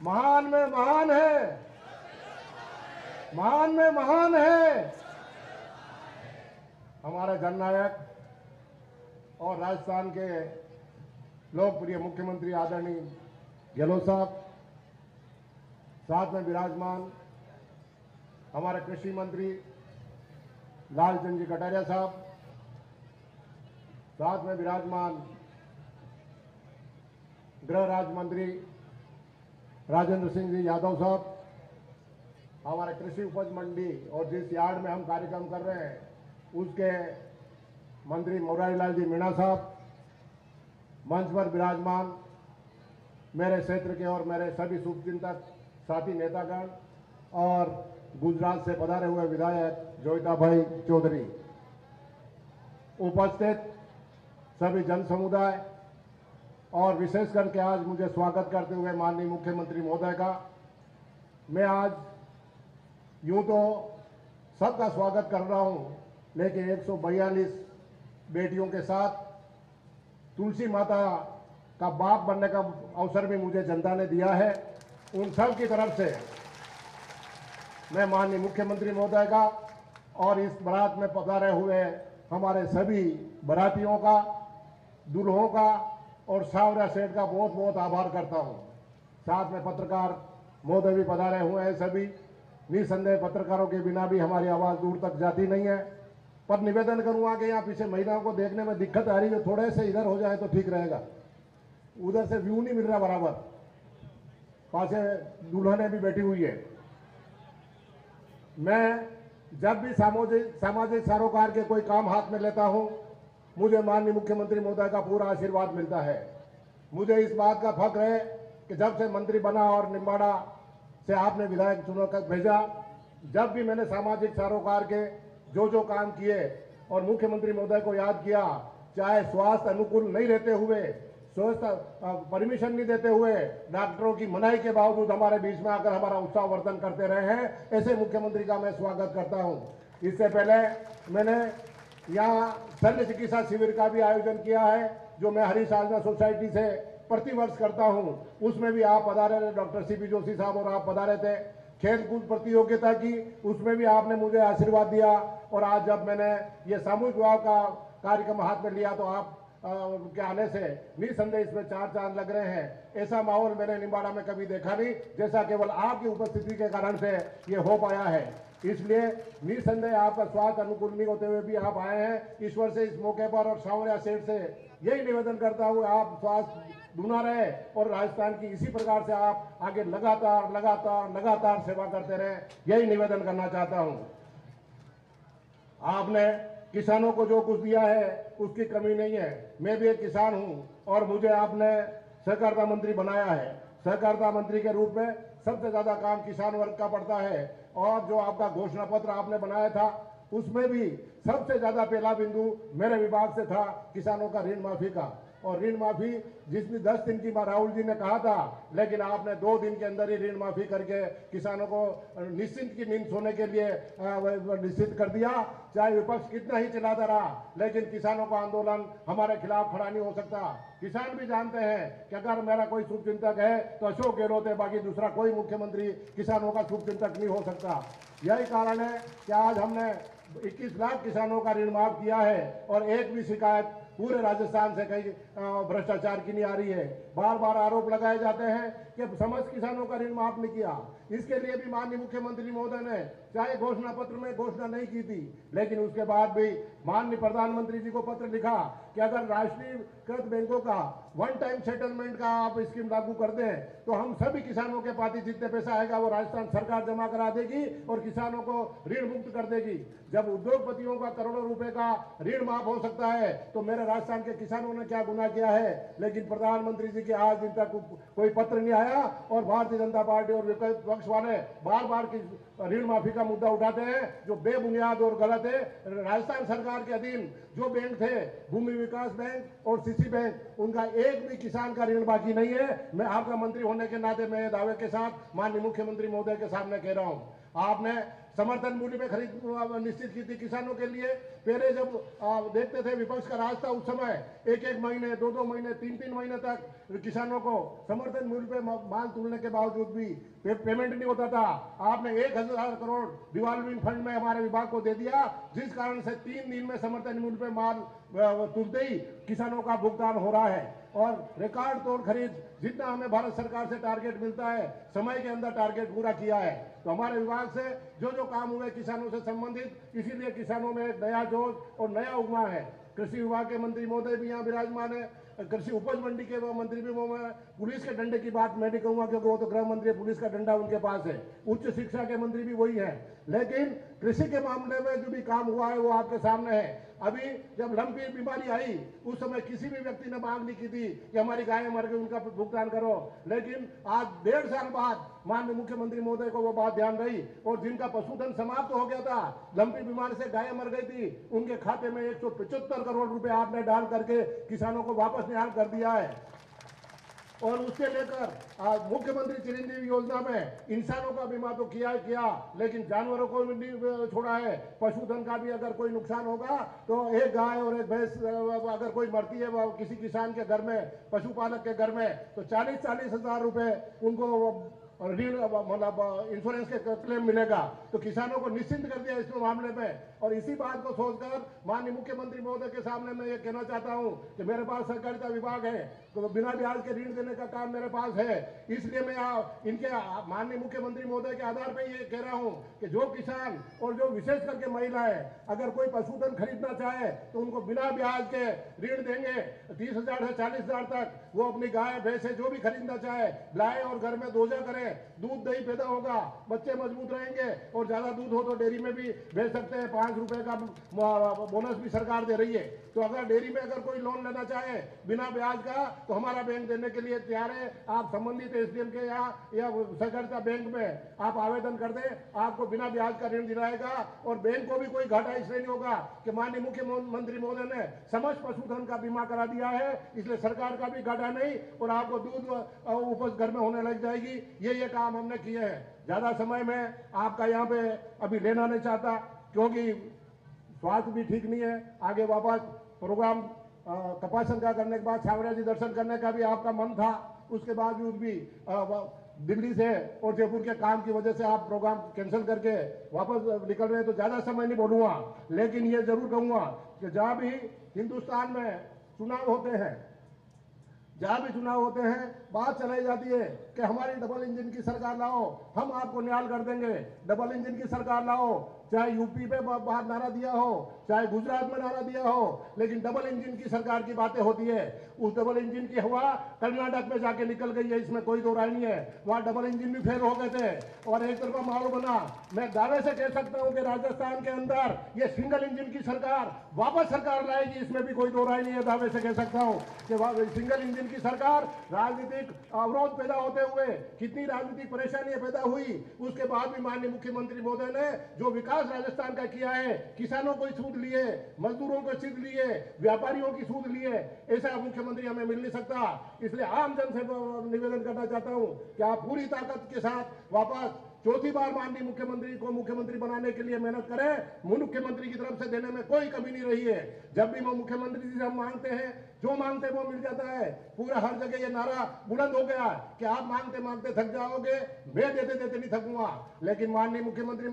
महान में महान है, महान में महान है हमारे जननायक और राजस्थान के लोकप्रिय मुख्यमंत्री आदरणीय गहलोत साहब, साथ में विराजमान हमारे कृषि मंत्री लालचंद जी कटारिया साहब, साथ में विराजमान गृह राज्य मंत्री राजेंद्र सिंह जी यादव साहब, हमारे कृषि उपज मंडी और जिस यार्ड में हम कार्यक्रम कर रहे हैं उसके मंत्री मुरारी लाल जी मीणा साहब, मंच पर विराजमान मेरे क्षेत्र के और मेरे सभी शुभचिंतक साथी नेतागण और गुजरात से पधारे हुए विधायक जोईता भाई चौधरी, उपस्थित सभी जन समुदाय और विशेष करके आज मुझे स्वागत करते हुए माननीय मुख्यमंत्री महोदय का। मैं आज यूं तो सबका स्वागत कर रहा हूं, लेकिन 142 बेटियों के साथ तुलसी माता का बाप बनने का अवसर भी मुझे जनता ने दिया है। उन सब की तरफ से मैं माननीय मुख्यमंत्री महोदय का और इस बारात में पधारे हुए हमारे सभी बारातियों का, दूल्हों का और सावरा सेठ का बहुत बहुत आभार करता हूं। साथ में पत्रकार महोदय भी पधारे हुए हैं सभी। निसंदेह पत्रकारों के बिना भी हमारी आवाज़ दूर तक जाती नहीं है, पर निवेदन करूंगा कि यहाँ पीछे महिलाओं को देखने में दिक्कत आ रही है, थोड़े से इधर हो जाए तो ठीक रहेगा। उधर से व्यू नहीं मिल रहा बराबर, पासे दुल्हने भी बैठी हुई है। मैं जब भी सामाजिक सरोकार के कोई काम हाथ में लेता हूं, मुझे माननीय मुख्यमंत्री महोदय का पूरा आशीर्वाद मिलता है। मुझे इस बात का फख्र है कि जब से मंत्री बना और निम्बाड़ा से आपने विधायक चुनकर भेजा, जब भी मैंने सामाजिक सरोकार के जो काम किए और मुख्यमंत्री महोदय को याद किया, चाहे स्वास्थ्य अनुकूल नहीं रहते हुए, स्वास्थ्य परमिशन नहीं देते हुए, डॉक्टरों की मनाही के बावजूद हमारे बीच में आकर हमारा उत्साह वर्धन करते रहे हैं, ऐसे मुख्यमंत्री का मैं स्वागत करता हूं। इससे पहले मैंने यहाँ शल्य चिकित्सा शिविर का भी आयोजन किया है, जो मैं हरी साजना सोसाइटी से प्रतिवर्ष करता हूं। उसमें भी आप पधारे थे, डॉक्टर सीपी जोशी साहब और आप पधारे थे। खेल कूद प्रतियोगिता की, उसमें भी आपने मुझे आशीर्वाद दिया। और आज जब मैंने ये सामूहिक विवाह का कार्यक्रम हाथ में लिया तो आप के आने से निसंदेह इसमें चार चांद लग रहे हैं। ऐसा माहौल मैंने निम्बाड़ा में कभी देखा नहीं, जैसा केवल आपकी उपस्थिति के कारण से ये हो पाया है। इसलिए निसंदेह आपका स्वास्थ्य अनुकूल नहीं होते हुए भी आप आए हैं। ईश्वर से इस मौके पर और सावरिया सेठ से यही निवेदन करता हूँ, आप स्वास्थ्य ढूंढा रहे और राजस्थान की इसी प्रकार से आप आगे लगातार लगातार लगातार सेवा करते रहे, यही निवेदन करना चाहता हूँ। आपने किसानों को जो कुछ दिया है उसकी कमी नहीं है। मैं भी एक किसान हूं और मुझे आपने सहकारिता मंत्री बनाया है। सहकारिता मंत्री के रूप में सबसे ज्यादा काम किसान वर्ग का पड़ता है और जो आपका घोषणा पत्र आपने बनाया था उसमें भी सबसे ज्यादा पहला बिंदु मेरे विभाग से था किसानों का ऋण माफी का। और ऋण माफी जिसमें 10 दिन की राहुल जी ने कहा था, लेकिन आपने 2 दिन के अंदर ही ऋण माफी करके किसानों को निश्चिंत की नींद सोने के लिए निश्चित कर दिया। चाहे विपक्ष कितना ही चलाता रहा, लेकिन किसानों का आंदोलन हमारे खिलाफ खड़ा नहीं हो सकता। किसान भी जानते हैं कि अगर मेरा कोई शुभचिंतक है तो अशोक गहलोत है, बाकी दूसरा कोई मुख्यमंत्री किसानों का शुभचिंतक नहीं हो सकता। यही कारण है कि आज हमने 21 लाख किसानों का ऋण माफ किया है और एक भी शिकायत पूरे राजस्थान से कहीं भ्रष्टाचार की नहीं आ रही है। बार बार आरोप लगाए जाते हैं कि समस्त किसानों का ऋण माफ नहीं किया। इसके लिए भी माननीय मुख्यमंत्री महोदय ने चाहे घोषणा पत्र में घोषणा नहीं की थी, लेकिन उसके बाद भी माननीय प्रधानमंत्री जी को पत्र लिखा कि अगर राष्ट्रीयकृत बैंकों का वन टाइम सेटलमेंट का आप स्कीम लागू कर दें तो हम सभी किसानों के पास जितने पैसा आएगा वो राजस्थान सरकार जमा करा देगी और किसानों को ऋण मुक्त कर देगी। जब उद्योगपतियों का करोड़ों रुपए का ऋण माफ हो सकता है तो मेरे राजस्थान के किसानों ने क्या गुनाह किया है। लेकिन प्रधानमंत्री जी के आज दिन तक कोई पत्र नहीं आया और भारतीय जनता पार्टी और विपक्ष वाले बार बार ऋण माफी का मुद्दा उठाते हैं, जो बेबुनियाद और गलत है। राजस्थान सरकार के अधीन जो बैंक थे, भूमि विकास बैंक और सीसी बैंक, उनका एक भी किसान का ऋण बाकी नहीं है। मैं आपका मंत्री होने के नाते मैं दावे के साथ माननीय मुख्यमंत्री महोदय के सामने कह रहा हूं। आपने समर्थन मूल्य पे खरीद निश्चित की थी किसानों के लिए। पहले जब देखते थे विपक्ष का राज था उस समय 1-1 महीने 2-2 महीने 3-3 महीने तक किसानों को समर्थन मूल्य पे माल तुलने के बावजूद भी पेमेंट नहीं होता था। आपने 1000 करोड़ रिवॉल्विंग फंड में हमारे विभाग को दे दिया, जिस कारण से 3 दिन में समर्थन मूल्य पे माल तुलते ही किसानों का भुगतान हो रहा है। और रिकॉर्ड तोड़ खरीद जितना हमें भारत सरकार से टारगेट मिलता है, समय के अंदर टारगेट पूरा किया है। तो हमारे विभाग से जो जो काम हुए किसानों से संबंधित, इसीलिए किसानों में एक नया जोश और नया उमंग है। कृषि विभाग के मंत्री महोदय भी यहाँ विराजमान है, कृषि उपज मंडी के मंत्री भी पुलिस के डंडे की बात मैं नहीं कहूंगा क्योंकि वो तो गृह मंत्री, पुलिस का डंडा उनके पास है। उच्च शिक्षा के मंत्री भी वही है, लेकिन कृषि के मामले में जो भी काम हुआ है वो आपके सामने है। अभी जब लंपी बीमारी आई उस समय किसी भी व्यक्ति ने मांग नहीं की थी कि हमारी गायें मर गई उनका भुगतान करो, लेकिन आज 1.5 साल बाद माननीय मुख्यमंत्री महोदय को वो बात ध्यान रही और जिनका पशुधन समाप्त हो गया था, लंपी बीमारी से गायें मर गई थी, उनके खाते में 175 करोड़ रुपए आपने डाल करके किसानों को वापस निहाल कर दिया है। और उससे लेकर मुख्यमंत्री चिरंजीवी योजना में इंसानों का बीमा तो किया, लेकिन जानवरों को भी नहीं छोड़ा है। पशुधन का भी अगर कोई नुकसान होगा तो एक गाय और एक भैंस अगर कोई मरती है किसी किसान के घर में, पशुपालक के घर में, तो 40-40 हजार रुपए उनको ऋण मतलब इंश्योरेंस के क्लेम मिलेगा। तो किसानों को निश्चिंत कर दिया इस मामले में। और इसी बात को सोचकर माननीय मुख्यमंत्री महोदय के सामने मैं ये कहना चाहता हूं कि मेरे पास सहकारिता विभाग है, तो बिना ब्याज के ऋण देने का काम मेरे पास है। इसलिए मैं इनके माननीय मुख्यमंत्री महोदय के आधार पर ये कह रहा हूं कि जो किसान और जो विशेष करके महिलाएं अगर कोई पशुधन खरीदना चाहे तो उनको बिना ब्याज के ऋण देंगे। 30,000 से 40,000 तक वो अपनी गाय भैंस जो भी खरीदना चाहे लाए और घर में दोजा करें, दूध दही पैदा होगा, बच्चे मजबूत रहेंगे और ज्यादा दूध हो तो डेयरी में भी भेज सकते हैं। 5 रुपए का बोनस भी सरकार दे रही है। तो अगर डेयरी में अगर कोई लोन लेना चाहे बिना ब्याज का तो हमारा बैंक देने के लिए तैयार है। आप संबंधित एसडीएम के या सहकारिता बैंक में आप आवेदन कर दें, आपको बिना ब्याज का ऋण दिलाएगा और बैंक को भी कोई घाटा इसलिए नहीं होगा कि माननीय मुख्यमंत्री महोदय ने समस्त पशुधन का बीमा करा दिया है, इसलिए सरकार का भी घाटा नहीं और आपको दूध उपज घर में होने लग जाएगी। ये काम हमने किए हैं। ज्यादा समय में आपका यहाँ पे अभी लेना नहीं चाहता क्योंकि स्वास्थ्य भी ठीक नहीं है। आगे वापस प्रोग्राम तपासन का करने के बाद छावरा जी दर्शन करने का भी आपका मन था, उसके बावजूद भी दिल्ली से और जयपुर के काम की वजह से आप प्रोग्राम कैंसिल करके वापस निकल रहे हैं। तो ज्यादा समय नहीं बोलूंगा, लेकिन ये जरूर कहूंगा कि जहां भी हिंदुस्तान में चुनाव होते हैं, जहां भी चुनाव होते हैं, बात चलाई जाती है कि हमारी डबल इंजन की सरकार लाओ, हम आपको न्याय कर देंगे। डबल इंजन की सरकार लाओ, चाहे यूपी पे बाहर नारा दिया हो, चाहे गुजरात में नारा दिया हो, लेकिन डबल इंजन की सरकार की बातें होती है। उस डबल इंजन की हवा कर्नाटक में जाके निकल गई है, इसमें कोई दो राय नहीं है। वहां डबल इंजन भी फेल हो गए थे और एक तरफा माहौल बना। मैं दावे से कह सकता हूं कि राजस्थान के अंदर ये सिंगल इंजन की सरकार वापस सरकार लाएगी, इसमें भी कोई दो राय नहीं है। दावे से कह सकता हूं कि सिंगल इंजन की सरकार, राजनीतिक अवरोध पैदा होते हुए कितनी राजनीतिक परेशानियां पैदा हुई, उसके बाद भी माननीय मुख्यमंत्री महोदय ने जो विकास राजस्थान का किया है, किसानों को सूद लिए, मजदूरों को सूद लिए, व्यापारियों की सूद लिए, ऐसा मुख्यमंत्री हमें मिल नहीं सकता। इसलिए आम जन से निवेदन करना चाहता हूं कि आप पूरी ताकत के साथ वापस चौथी बार माननीय मुख्यमंत्री को मुख्यमंत्री बनाने के लिए मेहनत करें। मुख्यमंत्री की तरफ से देने में कोई कमी नहीं रही है। जब भी वो मुख्यमंत्री जी से हम मांगते हैं, जो मांगते हैं वो मिल जाता है। पूरा हर जगह ये नारा बुलंद हो गया कि आप मांगते मांगते थक जाओगे, मैं देते देते नहीं थकूंगा। लेकिन माननीय मुख्यमंत्री